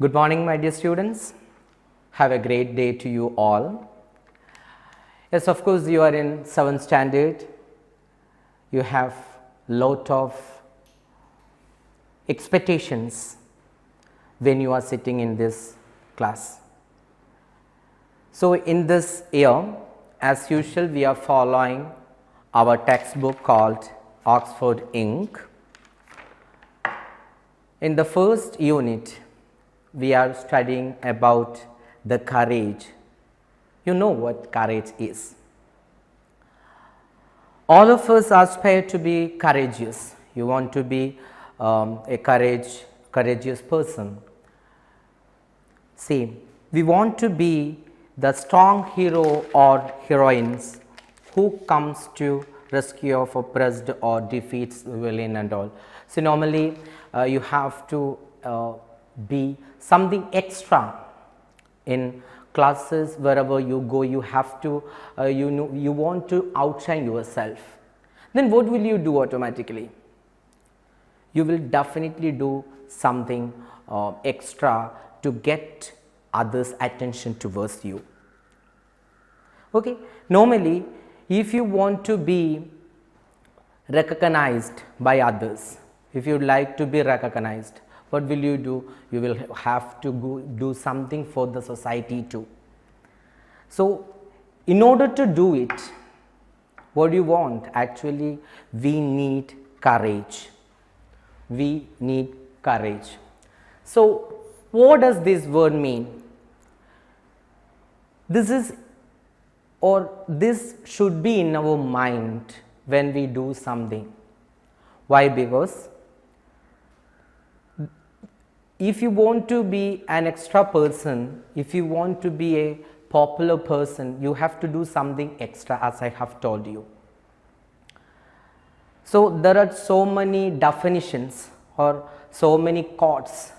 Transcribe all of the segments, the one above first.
Good morning, my dear students. Have a great day to you all. Yes, of course, you are in 7th standard. You have lot of expectations when you are sitting in this class. So, in this year, as usual, we are following our textbook called Oxford Inc. In the first unit, we are studying about the courage. You know what courage is. All of us aspire to be courageous. You want to be a courageous person. See, we want to be the strong hero or heroines who comes to rescue of oppressed or defeats the villain and all. So, normally you have to be something extra in classes. Wherever you go, you have to you want to outshine yourself. Then what will you do automatically? You will definitely do something extra to get others' attention towards you. Okay, normally if you want to be recognized by others, if you like to be recognized, what will you do? You will have to go do something for the society too. So, in order to do it, what do you want? Actually, we need courage. We need courage. So, what does this word mean? This should be in our mind when we do something. Why? Because if you want to be an extra person, if you want to be a popular person, you have to do something extra, as I have told you. So, there are so many definitions or so many quotes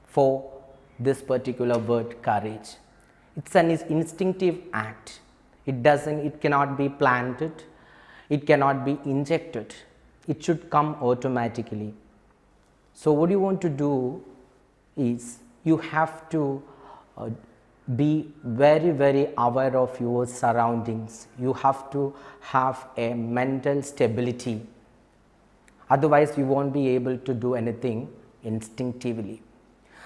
for this particular word courage. It's an instinctive act. It cannot be planted, it cannot be injected, it should come automatically. So, what you want to do is you have to be very aware of your surroundings. You have to have a mental stability, otherwise you won't be able to do anything instinctively.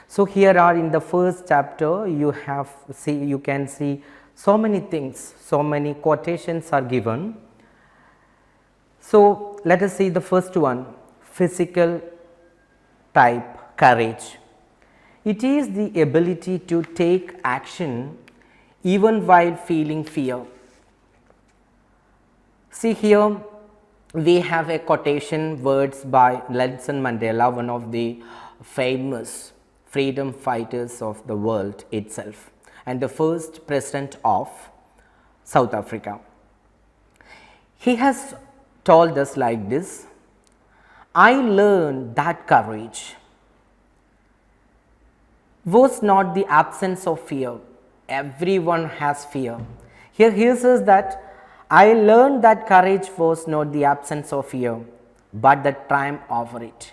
So, here are in the first chapter you can see so many things, so many quotations are given. So, let us see the first one, physical type courage. It is the ability to take action even while feeling fear. See, here we have a quotation words by Nelson Mandela, one of the famous freedom fighters of the world itself and the first president of South Africa. He has told us like this: I learned that courage was not the absence of fear. Everyone has fear. Here he says that I learned that courage was not the absence of fear, but the triumph over it.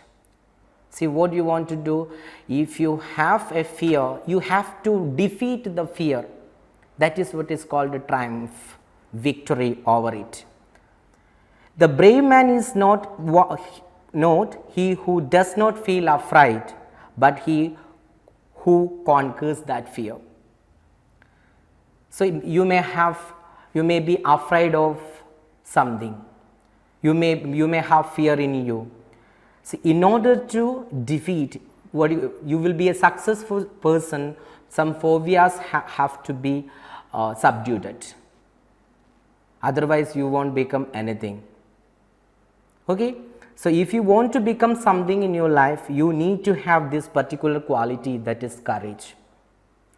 See, what you want to do? If you have a fear, you have to defeat the fear. That is what is called a triumph, victory over it. The brave man is not he who does not feel afraid, but he who conquers that fear. So, you may be afraid of something, you may have fear in you. So, in order to defeat you will be a successful person, some phobias have to be subdued, otherwise you won't become anything. Okay? So, if you want to become something in your life, you need to have this particular quality, that is courage.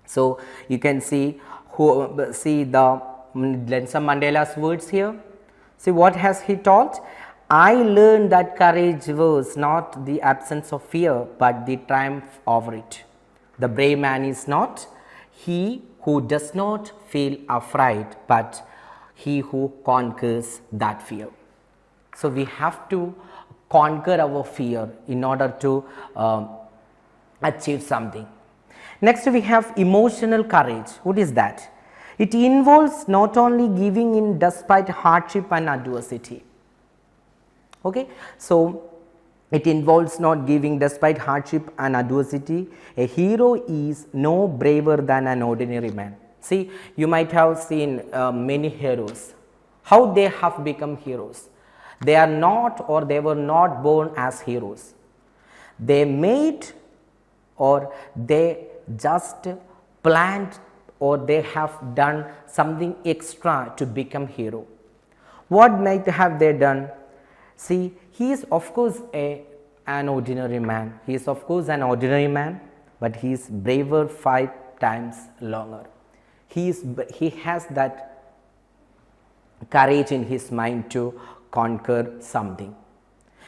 So, you can see the Nelson Mandela's words here. See, what has he taught? I learned that courage was not the absence of fear, but the triumph over it. The brave man is not he who does not feel afraid, but he who conquers that fear. So, we have to conquer our fear in order to achieve something. Next we have emotional courage. What is that? It involves not only giving in despite hardship and adversity. Okay, so it involves not giving despite hardship and adversity. A hero is no braver than an ordinary man. See, you might have seen many heroes, how they have become heroes. They are not, or they were not born as heroes. They made, or they just planned, or they have done something extra to become hero. What might have they done? See, he is of course an ordinary man. He is of course an ordinary man, but he is braver 5 times longer. He has that courage in his mind to conquer something.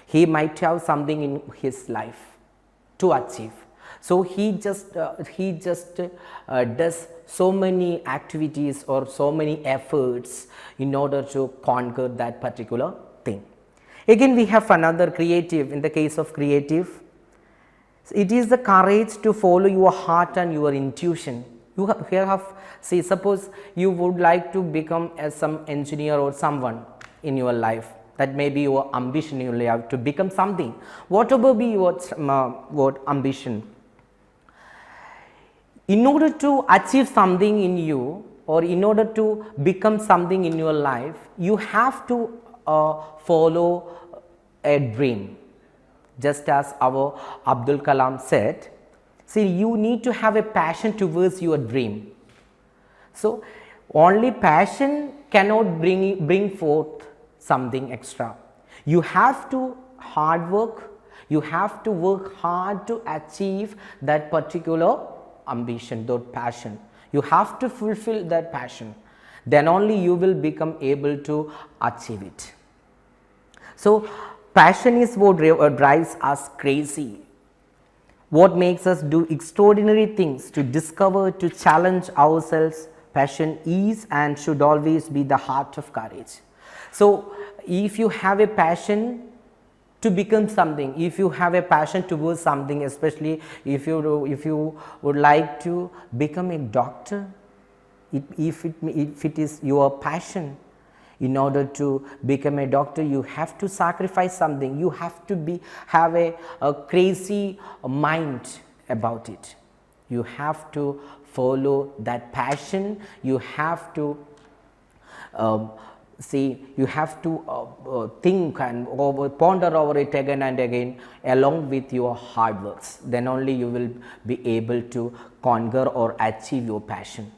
He might have something in his life to achieve. So he just does so many activities or so many efforts in order to conquer that particular thing. Again, we have another creative. In the case of creative, it is the courage to follow your heart and your intuition. You have see, suppose you would like to become some engineer or someone in your life. That may be your ambition. You will have to become something. Whatever be your ambition, in order to achieve something in you, or in order to become something in your life, you have to follow a dream. Just as our Abdul Kalam said, see, you need to have a passion towards your dream. So only passion cannot bring forth something extra. You have to hard work, you have to work hard to achieve that particular ambition, that passion. You have to fulfill that passion, then only you will become able to achieve it. So passion is what drives us crazy, what makes us do extraordinary things, to discover, to challenge ourselves. Passion is and should always be the heart of courage. So if you have a passion to become something, if you have a passion towards something, especially if you would like to become a doctor, if it is your passion, in order to become a doctor, you have to sacrifice something. You have to have a crazy mind about it. You have to follow that passion. You have to you have to think and ponder over it again and again, along with your hard works. Then only you will be able to conquer or achieve your passion.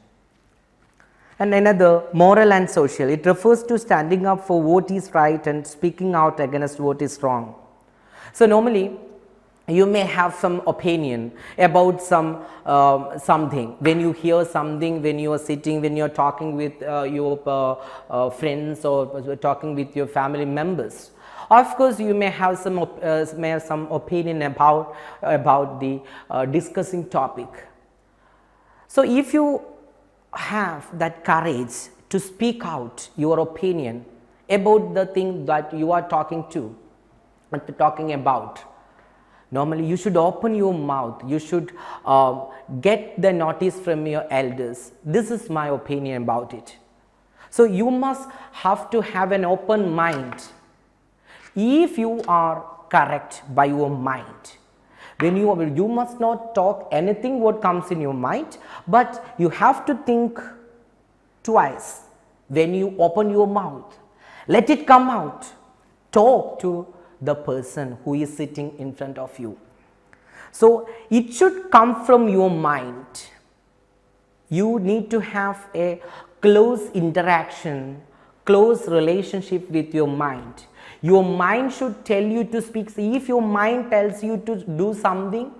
And another, moral and social. It refers to standing up for what is right and speaking out against what is wrong. So normally you may have some opinion about something. When you hear something, when you are sitting, when you are talking with your friends or talking with your family members, of course you may have some opinion about the discussing topic. So if you have that courage to speak out your opinion about the thing that you are talking about, normally you should open your mouth. You should get the notice from your elders. This is my opinion about it. So you must have to have an open mind. If you are correct by your mind, when you must not talk anything what comes in your mind, but you have to think twice when you open your mouth. Let it come out. Talk to the person who is sitting in front of you. So it should come from your mind. You need to have a close interaction, close relationship with your mind. Your mind should tell you to speak. If your mind tells you to do something,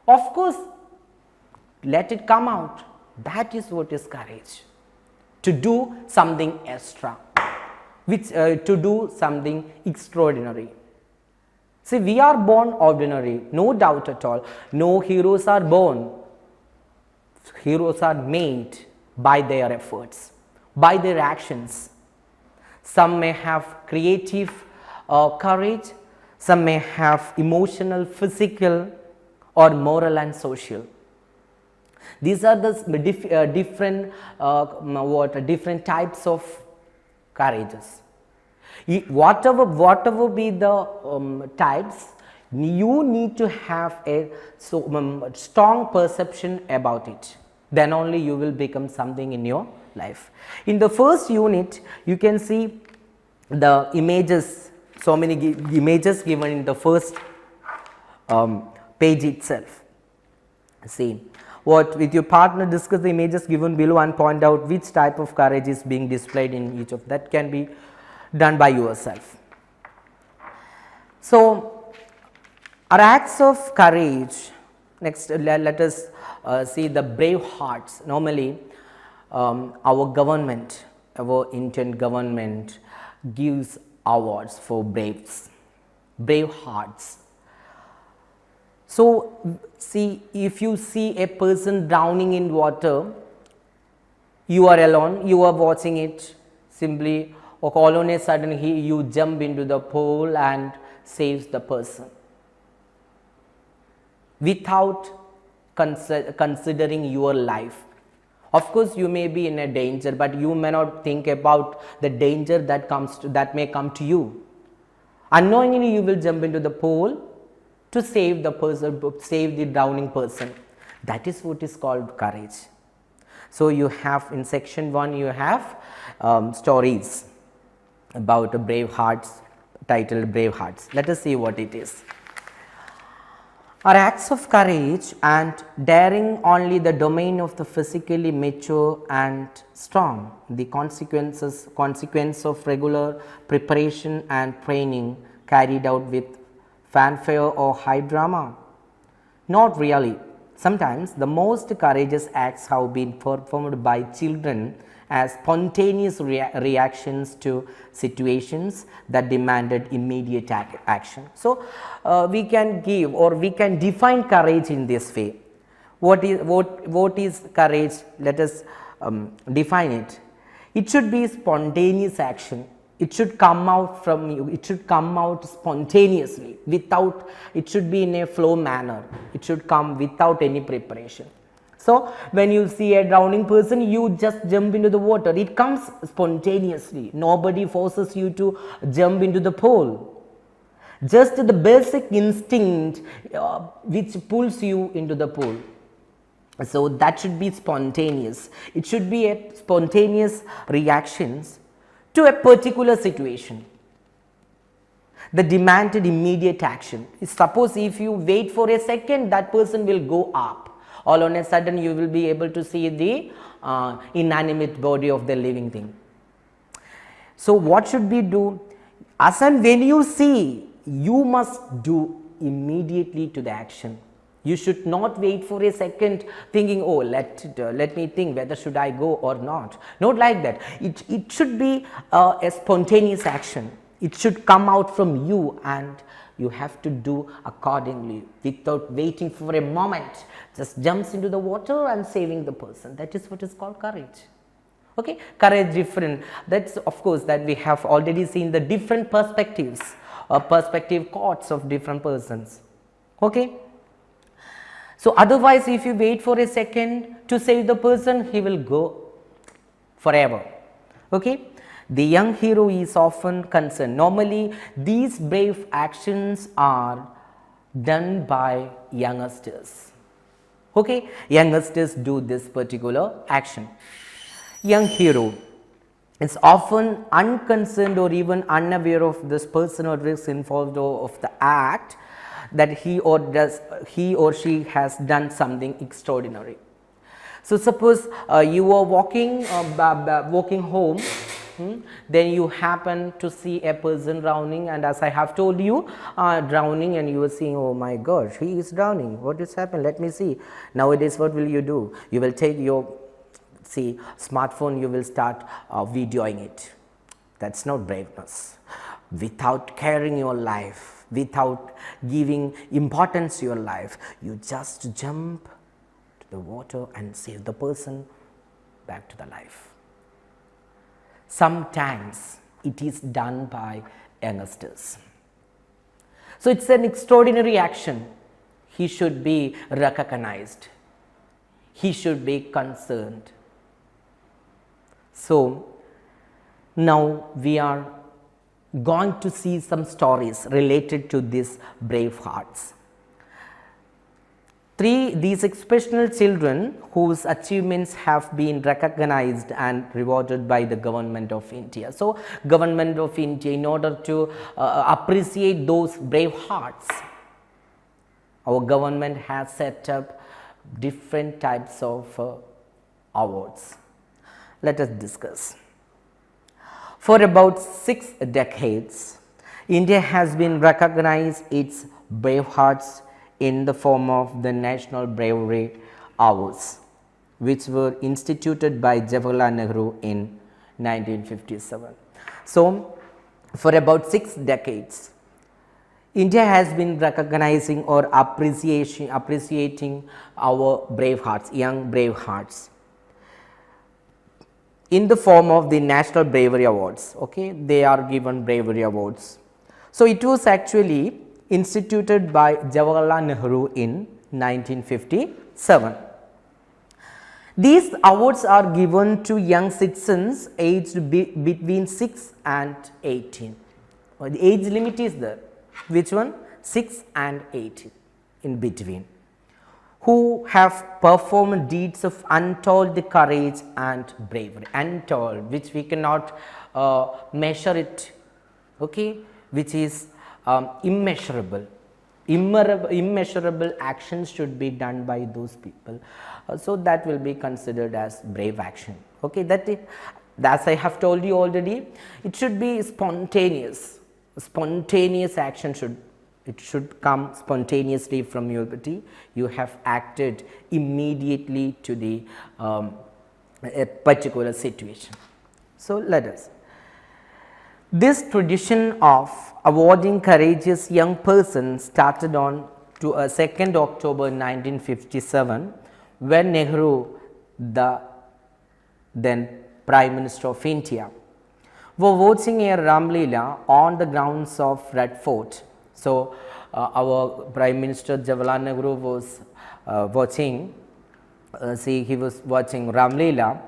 of course, let it come out. That is what is courage. To do something extra, to do something extraordinary. See, we are born ordinary, no doubt at all. No heroes are born. Heroes are made by their efforts, by their actions. Some may have creative courage, some may have emotional, physical, or moral and social. These are the different types of courages. Whatever be the types, you need to have a strong perception about it. Then only you will become something in your life. In the first unit, you can see the images, so many images given in the first page itself. See, what with your partner, discuss the images given below and point out which type of courage is being displayed in each of that. Can be done by yourself. So, our acts of courage. Next, let us see the brave hearts. Normally, our government, our Indian government gives awards for brave hearts. So, see, if you see a person drowning in water, you are alone, you are watching it, simply, or all on a sudden you jump into the pool and saves the person without considering your life. Of course, you may be in a danger, but you may not think about the danger that may come to you. Unknowingly, you will jump into the pool to save the person, save the drowning person. That is what is called courage. So, you have in section 1, you have stories about brave hearts, titled Brave Hearts. Let us see what it is. Are acts of courage and daring only the domain of the physically mature and strong. The consequence of regular preparation and training carried out with fanfare or high drama? Not really. Sometimes the most courageous acts have been performed by children as spontaneous reactions to situations that demanded immediate action. So, we can give or we can define courage in this way. What is courage? Let us define it. It should be spontaneous action. It should come out from you. It should come out spontaneously without, it should be in a flow manner. It should come without any preparation. So, when you see a drowning person, you just jump into the water. It comes spontaneously. Nobody forces you to jump into the pool. Just the basic instinct which pulls you into the pool. So, that should be spontaneous. It should be a spontaneous reactions to a particular situation that demanded immediate action. Suppose if you wait for a second, that person will go up. All on a sudden you will be able to see the inanimate body of the living thing. So, what should we do? As and when you see, you must do immediately to the action. You should not wait for a second thinking, oh, let me think whether should I go or not. Not like that. It should be a spontaneous action. It should come out from you and you have to do accordingly without waiting for a moment. Just jumps into the water and saving the person. That is what is called courage. Okay, courage different. That's of course that we have already seen the different perspectives or perspective courts of different persons. Okay. So, otherwise if you wait for a second to save the person, he will go forever. Okay. The young hero is often concerned. Normally, these brave actions are done by youngsters. Okay, youngsters do this particular action. Young hero is often unconcerned or even unaware of this person or risk involved of the act that he or she has done something extraordinary. So, suppose you are walking home. Then you happen to see a person drowning, and as I have told you, drowning, and you are seeing, oh my gosh, he is drowning. What is happening? Let me see. Nowadays, what will you do? You will take your smartphone. You will start videoing it. That's not braveness. Without caring your life, without giving importance to your life, you just jump to the water and save the person back to the life. Sometimes it is done by youngsters. So, it is an extraordinary action. He should be recognized. he should be concerned. So, now we are going to see some stories related to these brave hearts. These exceptional children whose achievements have been recognized and rewarded by the government of India. So, government of India, in order to appreciate those brave hearts, our government has set up different types of awards. Let us discuss. For about 6 decades, India has been recognized its brave hearts in the form of the National Bravery Awards, which were instituted by Jawaharlal Nehru in 1957. So, for about 6 decades, India has been recognizing or appreciating our brave hearts, young brave hearts, in the form of the National Bravery Awards. Okay, they are given bravery awards. So, it was actually instituted by Jawaharlal Nehru in 1957. These awards are given to young citizens aged between 6 and 18. The age limit is there. Which one? 6 and 18 in between, who have performed deeds of untold courage and bravery. Untold, which we cannot measure it, okay, which is immeasurable. Immeasurable actions should be done by those people. So, that will be considered as brave action. Okay, as I have told you already, it should be spontaneous. Spontaneous action should come spontaneously from your body. You have acted immediately to the a particular situation. So, let us. This tradition of awarding courageous young persons started on 2nd October 1957, when Nehru, the then Prime Minister of India, were watching a Ramlila on the grounds of Red Fort. So, our Prime Minister Jawaharlal Nehru was watching Ramlila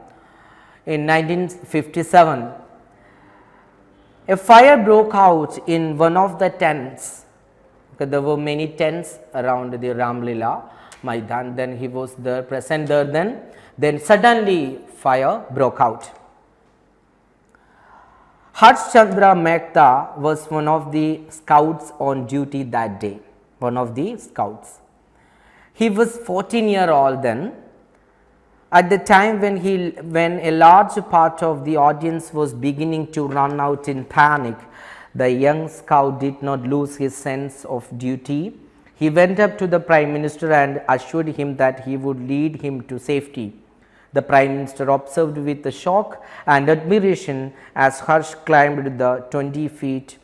in 1957. A fire broke out in one of the tents. Okay, there were many tents around the Ramlila Maidan. Then he was there, present there. Then suddenly fire broke out. Harsh Chandra Mehta was one of the scouts on duty that day. One of the scouts. He was 14-year-old then. At the time when a large part of the audience was beginning to run out in panic, the young scout did not lose his sense of duty. He went up to the Prime Minister and assured him that he would lead him to safety. The Prime Minister observed with shock and admiration as Harsh climbed the 20 feet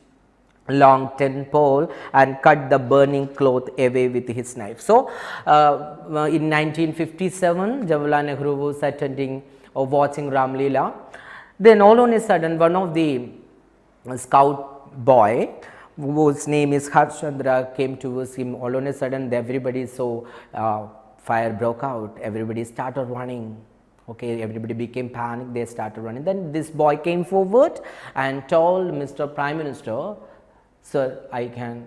long tent pole and cut the burning cloth away with his knife. So, in 1957, Jawaharlal Nehru was attending or watching Ramlila. Then all on a sudden, one of the scout boy, whose name is Harsh Chandra, came towards him. All on a sudden, everybody saw fire broke out. Everybody started running. Okay, everybody became panicked. They started running. Then this boy came forward and told Mr. Prime Minister, "Sir, I can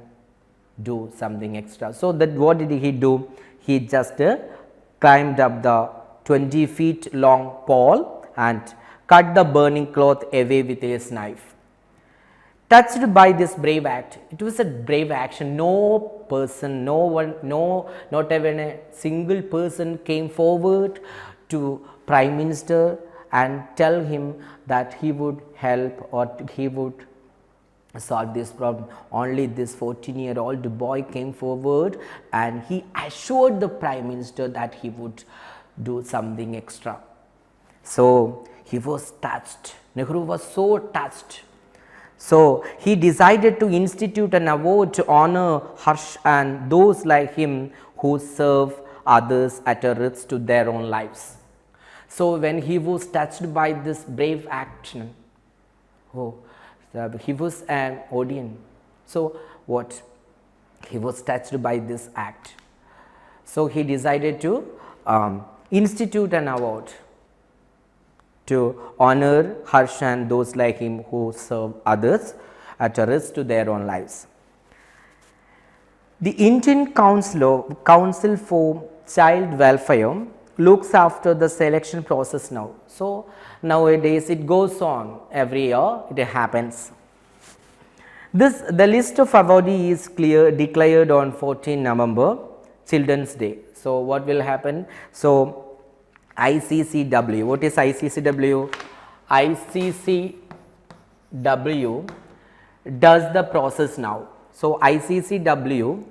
do something extra." So, that what did he do? He just climbed up the 20 feet long pole and cut the burning cloth away with his knife. Touched by this brave act, it was a brave action. No person, no one, not even a single person came forward to Prime Minister and tell him that he would help or he would solve this problem. Only this 14-year-old boy came forward and he assured the Prime Minister that he would do something extra. So, he was touched. Nehru was so touched. So, he decided to institute an award to honor Harsh and those like him who serve others at a risk to their own lives. So, when he was touched by this brave action, he was an audience. So, what? He was touched by this act. So, he decided to institute an award to honor Harsh and those like him who serve others at a risk to their own lives. The Indian Council for Child Welfare looks after the selection process now. So, nowadays it goes on every year, it happens. The list of awardees is declared on 14 November, Children's Day. So, what will happen? So, ICCW, what is ICCW? ICCW does the process now. So, ICCW,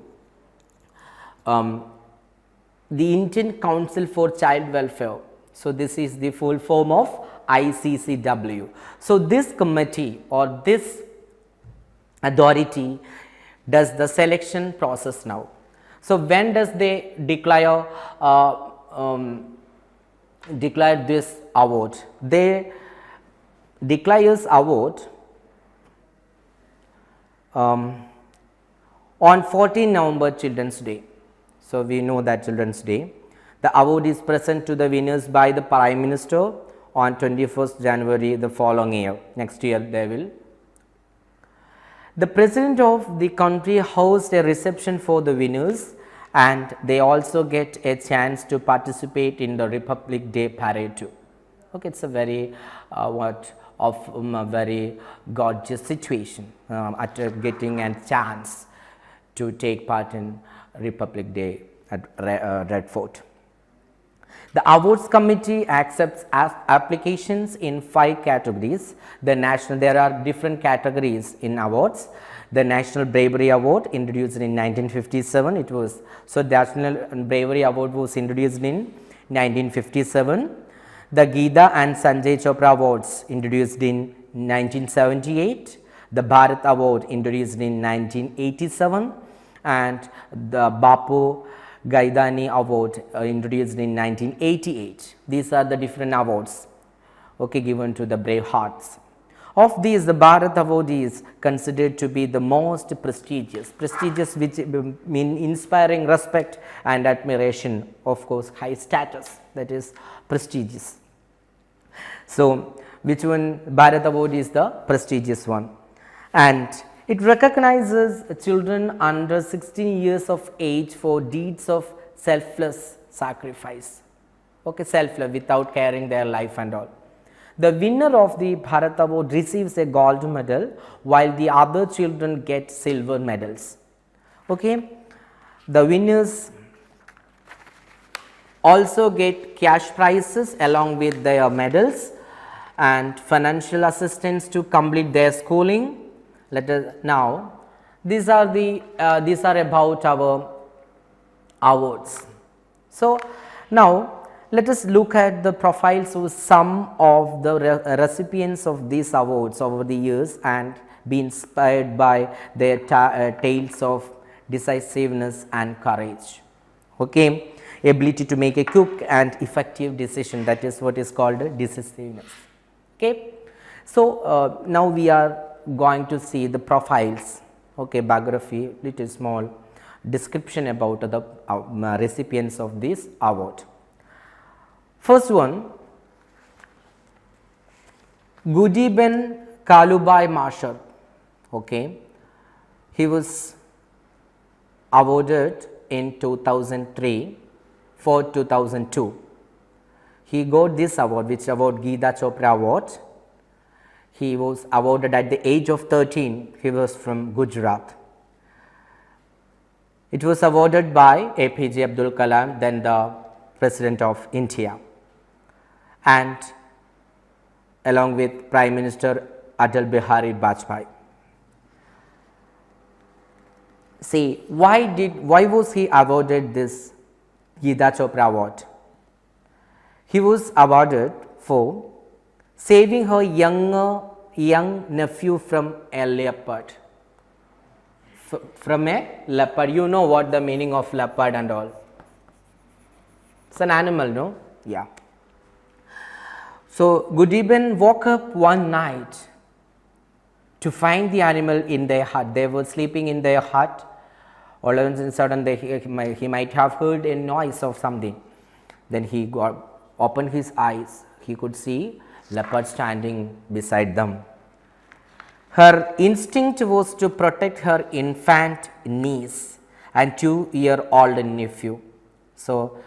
the Indian Council for Child Welfare. So, this is the full form of ICCW. So, this committee or this authority does the selection process now. So, when does they declare this award? They declare award on 14 November Children's Day. So, we know that Children's Day. The award is present to the winners by the Prime Minister on 21st January the following year. Next year they will. The President of the country hosts a reception for the winners, and they also get a chance to participate in the Republic Day parade too. Okay, it's a very a very gorgeous situation at getting a chance to take part in Republic Day at Red Fort. The awards committee accepts applications in 5 categories. There are different categories in awards. The National Bravery Award, introduced in 1957. The National Bravery Award was introduced in 1957. The Geeta and Sanjay Chopra Awards, introduced in 1978. The Bharat Award, introduced in 1987, and the Bapu Gaidani Award, introduced in 1988. These are the different awards, okay, given to the brave hearts. Of these, the Bharat Award is considered to be the most prestigious, which mean inspiring respect and admiration, of course, high status, that is prestigious. So, which one? Bharat Award is the prestigious one, and it recognizes children under 16 years of age for deeds of selfless sacrifice, okay, selfless, without caring their life and all. The winner of the Bharat Award receives a gold medal, while the other children get silver medals. Okay. The winners also get cash prizes along with their medals and financial assistance to complete their schooling. Now, these are about our awards. So, now let us look at the profiles of some of the recipients of these awards over the years and be inspired by their tales of decisiveness and courage. Okay. Ability to make a quick and effective decision, that is what is called decisiveness. Okay. So, now we are going to see the profiles, okay, biography, little small description about the recipients of this award. First one, Gudiben Kalubai Marshal, okay, he was awarded in 2003 for 2002. He got this award, which award, Geeta Chopra Award. He was awarded at the age of 13. He was from Gujarat. It was awarded by APJ Abdul Kalam, then the President of India, and along with Prime Minister Atal Bihari Vajpayee. See, why was he awarded this Geeta Chopra Award? He was awarded for saving her young nephew from a leopard. From a leopard, you know what the meaning of leopard and all. It's an animal, no? Yeah. So, Gudiben woke up one night to find the animal in their hut. They were sleeping in their hut. All of a sudden, he might have heard a noise of something. Then he opened his eyes, he could see leopard standing beside them. Her instinct was to protect her infant niece and 2-year-old nephew. So,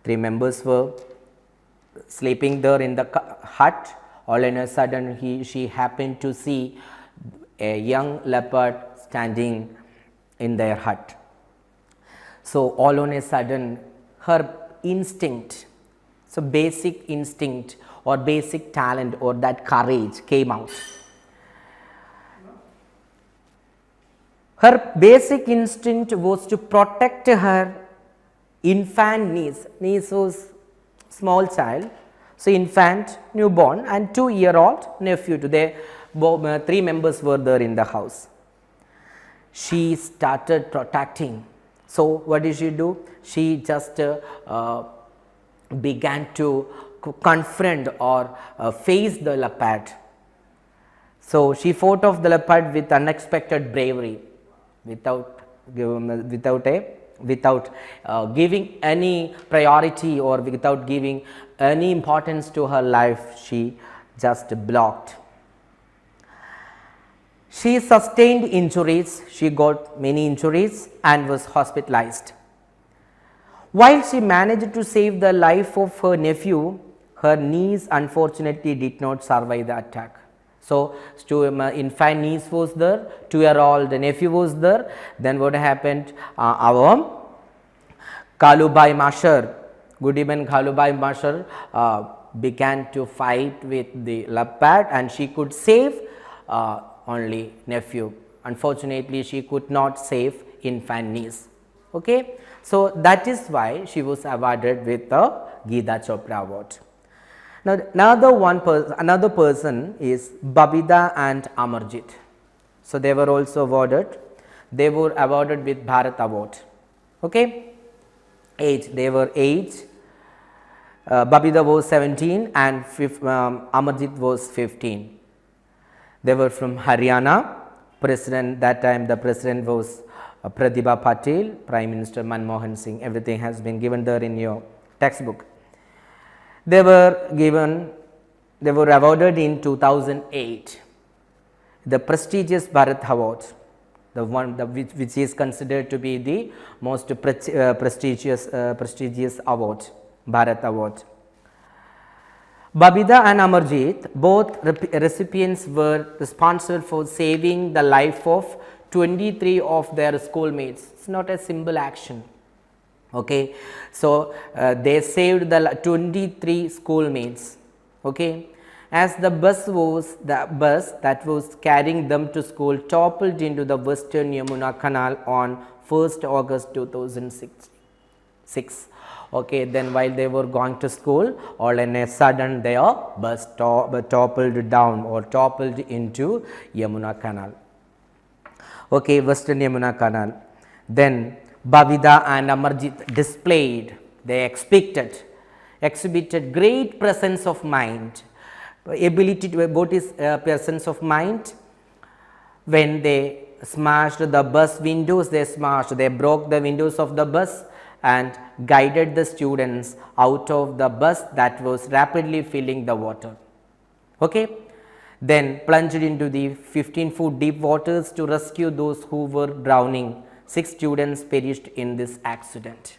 3 members were sleeping there in the hut. All in a sudden she happened to see a young leopard standing in their hut. So, all on a sudden her instinct, so basic instinct or basic talent or that courage came out. Her basic instinct was to protect her infant niece. Niece was small child, so infant, newborn and 2-year-old nephew. They 3 members were there in the house. She started protecting. So, what did she do? She just began to confront or face the leopard. So, she fought off the leopard with unexpected bravery, without giving any priority or without giving any importance to her life. She just blocked. She sustained injuries, she got many injuries and was hospitalized. While she managed to save the life of her nephew, her niece unfortunately did not survive the attack. So, infant niece was there, 2-year-old nephew was there. Then what happened? Our Kalubai Mashar, Goodiman Kalubai Mashar began to fight with the leopard and she could save only nephew. Unfortunately, she could not save infant niece. Okay? So, that is why she was awarded with the Geeta Chopra Award. Now, another person is Babita and Amarjit. So, they were also awarded. They were awarded with Bharat Award. Okay? Age, they were age. Babita was 17 and Amarjit was 15. They were from Haryana. President, that time the president was Pratibha Patil, Prime Minister Manmohan Singh. Everything has been given there in your textbook. They were awarded in 2008, the prestigious Bharat Award, the one which is considered to be the most prestigious award, Bharat Award. Babita and Amarjit, both recipients, were responsible for saving the life of 23 of their schoolmates. It is not a simple action. Okay. So, they saved the 23 schoolmates. Okay. As the bus that was carrying them to school toppled into the western Yamuna Canal on 1st August 2006. Okay, then while they were going to school, all in a sudden their bus toppled down or toppled into Yamuna Canal. Okay, western Yamuna Canal. Then Babita and Amarjit exhibited great presence of mind, ability to presence of mind. When they smashed the bus windows, they broke the windows of the bus and guided the students out of the bus that was rapidly filling the water. Okay. Then plunged into the 15-foot deep waters to rescue those who were drowning. 6 students perished in this accident.